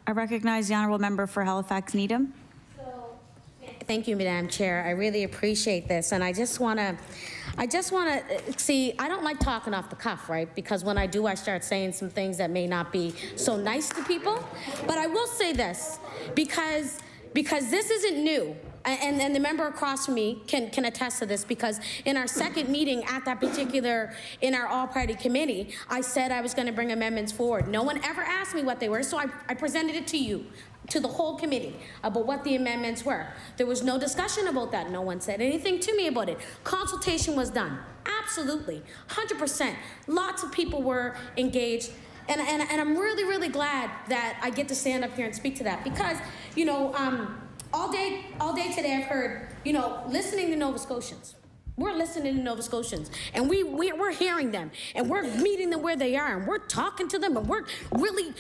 I recognize the honourable member for Halifax Needham. Thank you, Madam Chair. I really appreciate this, and I just want to see, I don't like talking off the cuff, right? Because when I do, I start saying some things that may not be so nice to people. But I will say this, because this isn't new. And the member across from me can attest to this, because in our second meeting at that particular, in our all-party committee, I said I was going to bring amendments forward. No one ever asked me what they were, so I presented it to you, to the whole committee, about what the amendments were. There was no discussion about that. No one said anything to me about it. Consultation was done. Absolutely. 100%. Lots of people were engaged. And I'm really, really glad that I get to stand up here and speak to that, because, you know, all day today I've heard, you know, listening to Nova Scotians. We're listening to Nova Scotians, and we're hearing them, and we're meeting them where they are, and we're talking to them, and we're really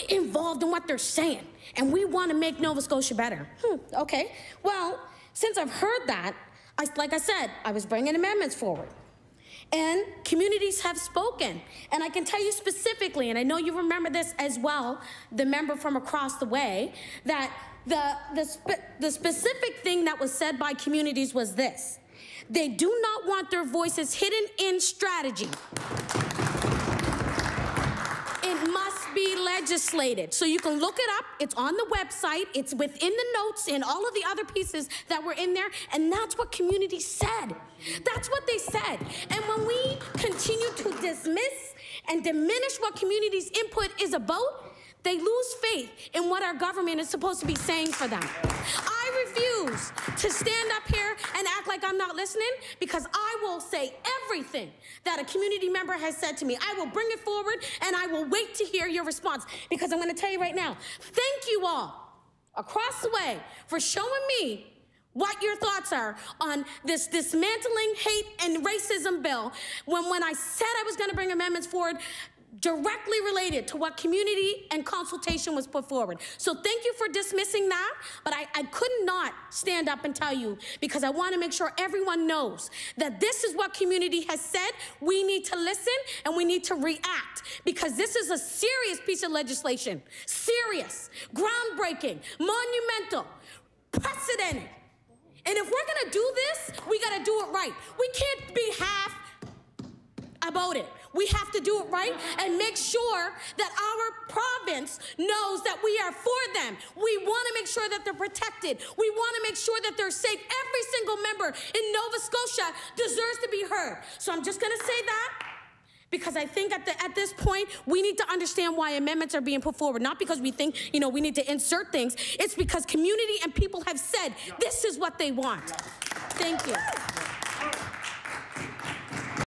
involved in what they're saying, and we want to make Nova Scotia better. Okay, well, since I've heard that, like I said, I was bringing amendments forward. And communities have spoken. And I can tell you specifically, and I know you remember this as well, the member from across the way, that the specific thing that was said by communities was this: they do not want their voices hidden in strategy. It must be legislated. So you can look it up. It's on the website. It's within the notes and all of the other pieces that were in there. And that's what communities said. That's what they said. And when we continue to dismiss and diminish what communities' input is about, they lose faith in what our government is supposed to be saying for them. I refuse to stand up here and act like I'm not listening, because I will say everything that a community member has said to me. I will bring it forward, and I will wait to hear your response, because I'm going to tell you right now, thank you all across the way for showing me what your thoughts are on this dismantling hate and racism bill, when I said I was going to bring amendments forward directly related to what community and consultation was put forward. So thank you for dismissing that, but I could not stand up and tell you, because I want to make sure everyone knows that this is what community has said. We need to listen, and we need to react, because this is a serious piece of legislation. Serious, groundbreaking, monumental, precedented. And if we're going to do this, we got to do it right. We can't be half about it. We have to do it right and make sure that our province knows that we are for them. We want to make sure that they're protected. We want to make sure that they're safe. Every single member in Nova Scotia deserves to be heard. So I'm just going to say that, because I think at this point, we need to understand why amendments are being put forward. Not because we think, you know, we need to insert things. It's because community and people have said this is what they want. Thank you.